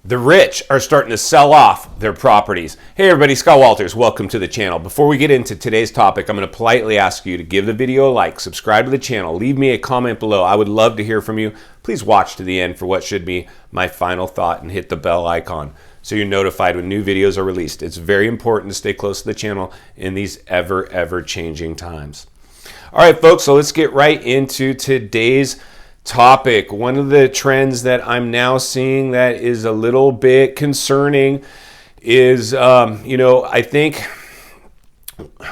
The rich are starting to sell off their properties. Hey everybody, Scott Walters, welcome to the channel. Before we get into today's topic, I'm going to politely ask you to give the video a like, subscribe to the channel, leave me a comment below. I would love to hear from you. Please watch to the end for what should be my final thought and hit the bell icon so you're notified when new videos are released. It's very important to stay close to the channel in these ever changing times. All right, folks, so let's get right into today's topic. One of the trends that I'm now seeing that is a little bit concerning is, I think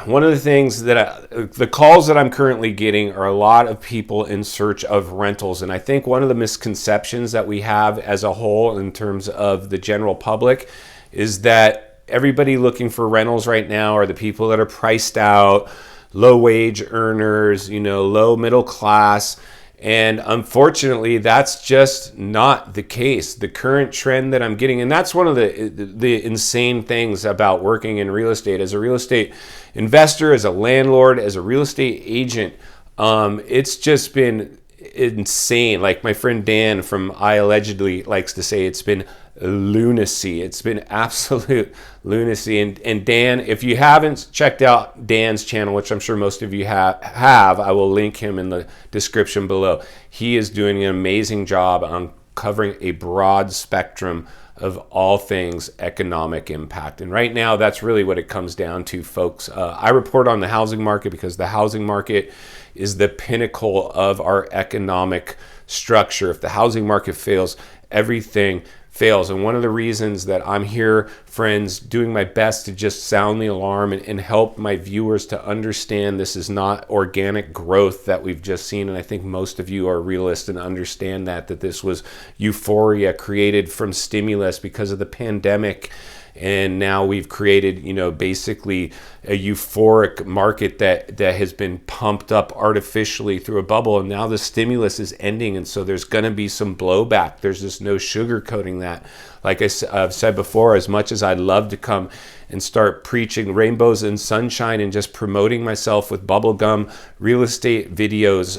one of the things that the calls that I'm currently getting are a lot of people in search of rentals. And I think one of the misconceptions that we have as a whole in terms of the general public is that everybody looking for rentals right now are the people that are priced out, low wage earners, low middle class. And unfortunately, that's just not the case. The current trend that I'm getting, and that's one of the insane things about working in real estate. As a real estate investor, as a landlord, as a real estate agent, it's just been insane. Like my friend Dan from I Allegedly likes to say, it's been lunacy. It's been absolute lunacy. And Dan, if you haven't checked out Dan's channel, which I'm sure most of you have, I will link him in the description below. He is doing an amazing job on covering a broad spectrum of all things economic impact. And right now, that's really what it comes down to, folks. I report on the housing market because the housing market is the pinnacle of our economic structure. If the housing market fails, everything fails. And one of the reasons that I'm here, friends, doing my best to just sound the alarm and help my viewers to understand this is not organic growth that we've just seen. And I think most of you are realists and understand that this was euphoria created from stimulus because of the pandemic. And now we've created, basically a euphoric market that has been pumped up artificially through a bubble. And now the stimulus is ending. And so there's going to be some blowback. There's just no sugarcoating that. Like I've said before, as much as I'd love to come and start preaching rainbows and sunshine and just promoting myself with bubblegum real estate videos,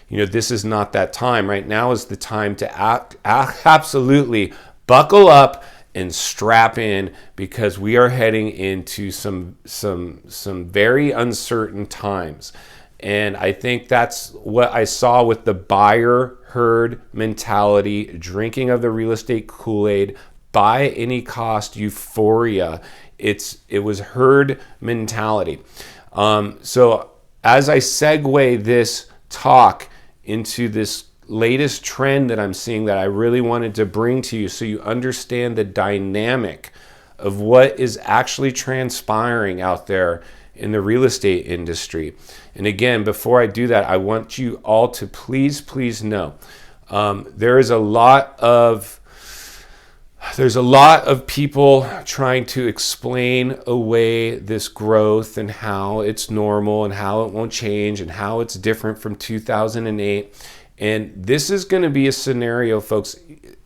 this is not that time. Right now is the time to absolutely buckle up and strap in, because we are heading into some very uncertain times. And I think that's what I saw with the buyer herd mentality, drinking of the real estate Kool-Aid, buy any cost euphoria. It was herd mentality. So as I segue this talk into this latest trend that I'm seeing that I really wanted to bring to you so you understand the dynamic of what is actually transpiring out there in the real estate industry. And again, before I do that, I want you all to please know there's a lot of people trying to explain away this growth and how it's normal and how it won't change and how it's different from 2008. And this is going to be a scenario, folks.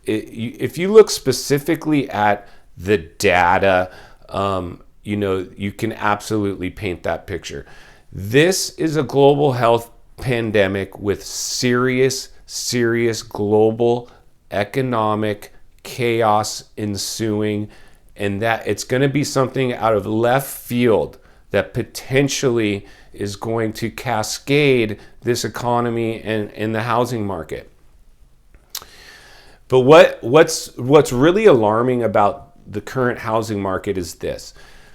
If you look specifically at the data, you can absolutely paint that picture. This is a global health pandemic with serious global economic chaos ensuing, and that it's going to be something out of left field that potentially is going to cascade this economy and the housing market. But what's really alarming about the current housing market is this.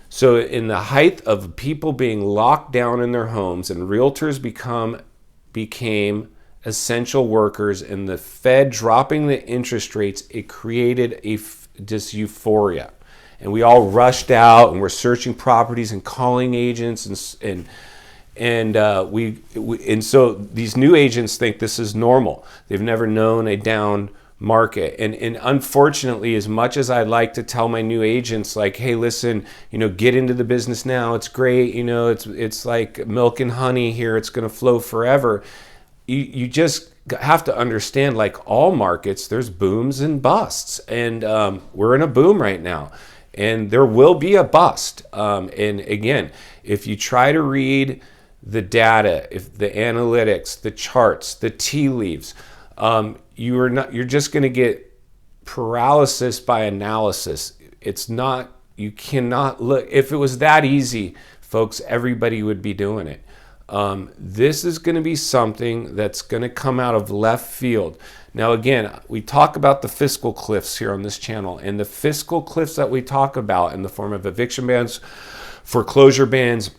So in the height of people being locked down in their homes and realtors became essential workers and the Fed dropping the interest rates, it created this euphoria. And we all rushed out and we're searching properties and calling agents and so these new agents think this is normal. They've never known a down market. And unfortunately, as much as I'd like to tell my new agents, like, hey, listen, get into the business now. It's great. It's like milk and honey here. It's going to flow forever. You just have to understand, like all markets, there's booms and busts. And we're in a boom right now. And there will be a bust. And again, if you try to read the data, if the analytics, the charts, the tea leaves, you're just going to get paralysis by analysis. It's not, you cannot look. If it was that easy, folks, everybody would be doing it. This is going to be something that's going to come out of left field. Now, again, we talk about the fiscal cliffs here on this channel, and the fiscal cliffs that we talk about in the form of eviction bans, foreclosure bans,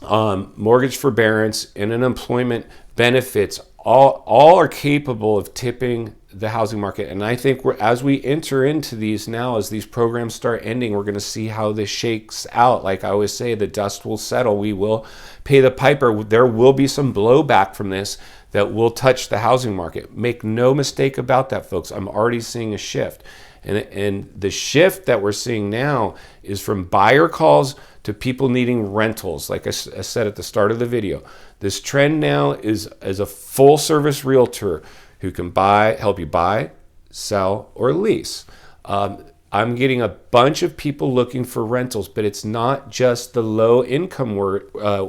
mortgage forbearance, and unemployment benefits all are capable of tipping the housing market. And I think as we enter into these now, as these programs start ending, we're going to see how this shakes out. Like I always say, the dust will settle. We will pay the piper. There will be some blowback from this that will touch the housing market. Make no mistake about that, folks. I'm already seeing a shift. And the shift that we're seeing now is from buyer calls to people needing rentals. Like I said at the start of the video, this trend now is as a full service realtor who can help you buy, sell, or lease. I'm getting a bunch of people looking for rentals, but it's not just the low income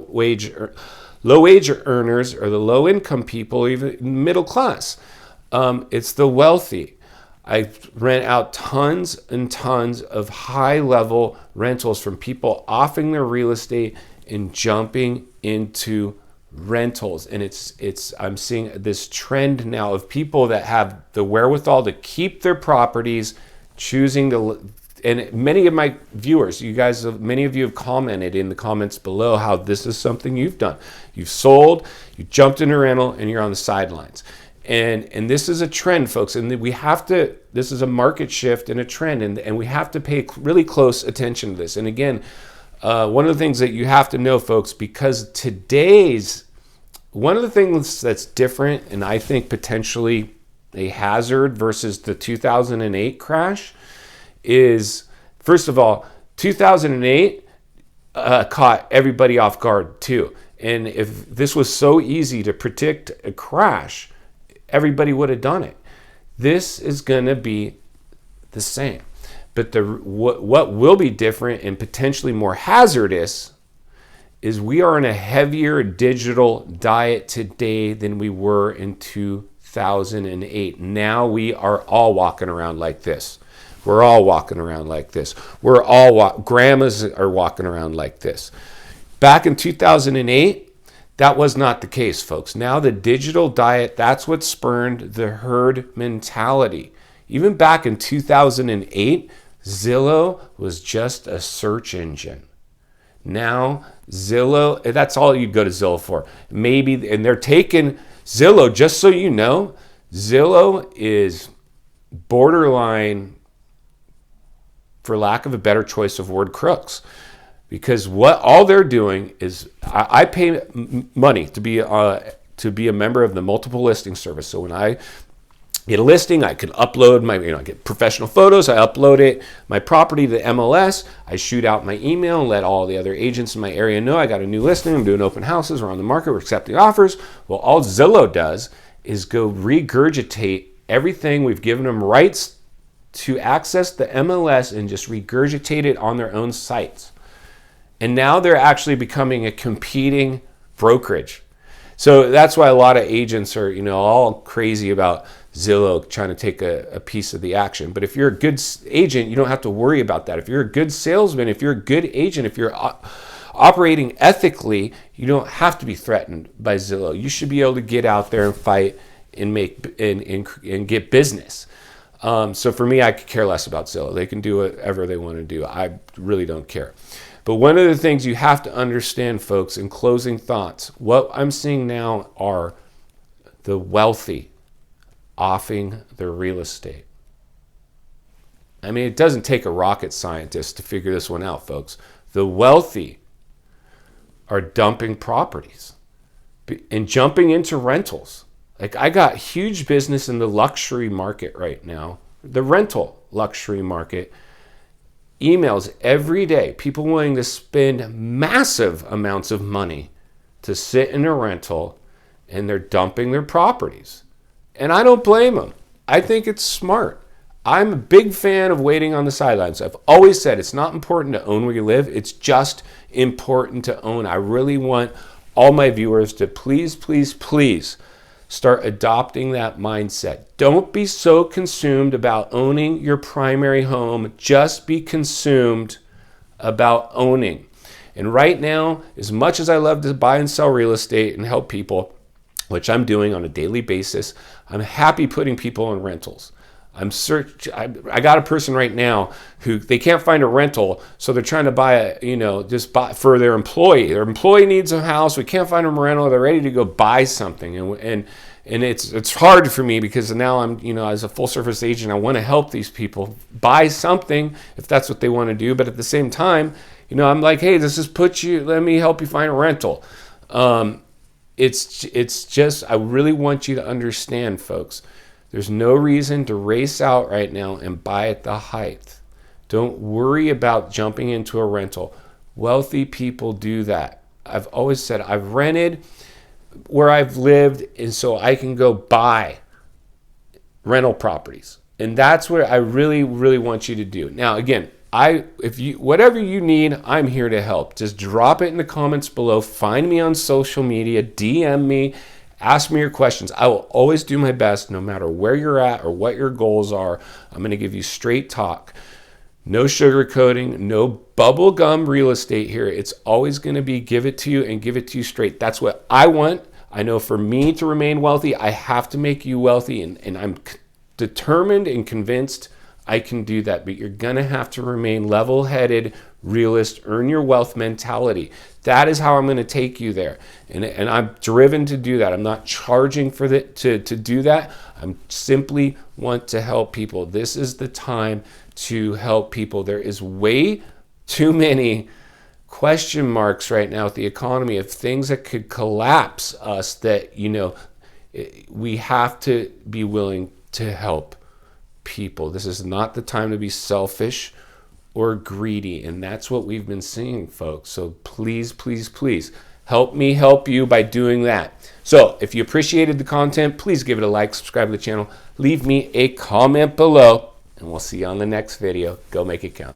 wage earners or the low income people, even middle class. It's the wealthy. I rent out tons and tons of high-level rentals from people offing their real estate and jumping into rentals. And I'm seeing this trend now of people that have the wherewithal to keep their properties, choosing to. And many of my viewers, many of you have commented in the comments below how this is something you've done. You've sold, you jumped into rental, and you're on the sidelines. And this is a trend, folks, and this is a market shift and a trend, and we have to pay really close attention to this. And again, one of the things that you have to know, folks, because one of the things that's different, and I think potentially a hazard versus the 2008 crash, is, first of all, 2008 caught everybody off guard too. And if this was so easy to predict a crash, everybody would have done it. This is going to be the same. But what will be different and potentially more hazardous is we are in a heavier digital diet today than we were in 2008. Now we are all walking around like this. We're all walking around like this. Grandmas are walking around like this. Back in 2008, that was not the case, folks. Now the digital diet, that's what spurned the herd mentality. Even back in 2008, Zillow was just a search engine. Now Zillow, that's all you'd go to Zillow for. Maybe, and they're taking Zillow, just so you know, Zillow is borderline, for lack of a better choice of word, crooks. Because all they're doing is, I pay money to be a member of the multiple listing service. So when I get a listing, I can upload I get professional photos, I upload my property to MLS, I shoot out my email and let all the other agents in my area know I got a new listing, I'm doing open houses, we're on the market, we're accepting offers. Well, all Zillow does is go regurgitate everything we've given them rights to access the MLS and just regurgitate it on their own sites. And now they're actually becoming a competing brokerage. So that's why a lot of agents are, all crazy about Zillow trying to take a piece of the action. But if you're a good agent, you don't have to worry about that. If you're a good salesman, if you're a good agent, if you're operating ethically, you don't have to be threatened by Zillow. You should be able to get out there and fight and and get business. So for me, I could care less about Zillow. They can do whatever they want to do. I really don't care. But one of the things you have to understand, folks, in closing thoughts, what I'm seeing now are the wealthy offing their real estate. I mean, it doesn't take a rocket scientist to figure this one out, folks. The wealthy are dumping properties and jumping into rentals. Like, I got huge business in the luxury market right now, the rental luxury market. Emails every day, people willing to spend massive amounts of money to sit in a rental, and they're dumping their properties. And I don't blame them. I think it's smart. I'm a big fan of waiting on the sidelines. I've always said it's not important to own where you live. It's just important to own. I really want all my viewers to please, please, please start adopting that mindset. Don't be so consumed about owning your primary home. Just be consumed about owning. And right now, as much as I love to buy and sell real estate and help people, which I'm doing on a daily basis, I'm happy putting people in rentals. I got a person right now who they can't find a rental, so they're trying to buy just buy for their employee. Their employee needs a house. We can't find them a rental. They're ready to go buy something, and it's hard for me because now I'm as a full service agent, I want to help these people buy something if that's what they want to do. But at the same time, I'm like, hey, let me help you find a rental. It's just I really want you to understand, folks. There's no reason to race out right now and buy at the height. Don't worry about jumping into a rental. Wealthy people do that. I've always said I've rented where I've lived, and so I can go buy rental properties. And that's what I really, really want you to do. Now, again, whatever you need, I'm here to help. Just drop it in the comments below. Find me on social media, DM me. Ask me your questions. I will always do my best, no matter where you're at or what your goals are. I'm going to give you straight talk. No sugarcoating, no bubblegum real estate here. It's always going to be give it to you and give it to you straight. That's what I want. I know for me to remain wealthy, I have to make you wealthy, and I'm determined and convinced I can do that. But you're going to have to remain level-headed, realist, earn your wealth mentality. That is how I'm going to take you there. And I'm driven to do that. I'm not charging for to do that. I simply want to help people. This is the time to help people. There is way too many question marks right now with the economy of things that could collapse us that, we have to be willing to help people. This is not the time to be selfish or greedy, and that's what we've been seeing, folks. So please, please, please help me help you by doing that. So if you appreciated the content, please give it a like, subscribe to the channel, leave me a comment below, and we'll see you on the next video. Go make it count.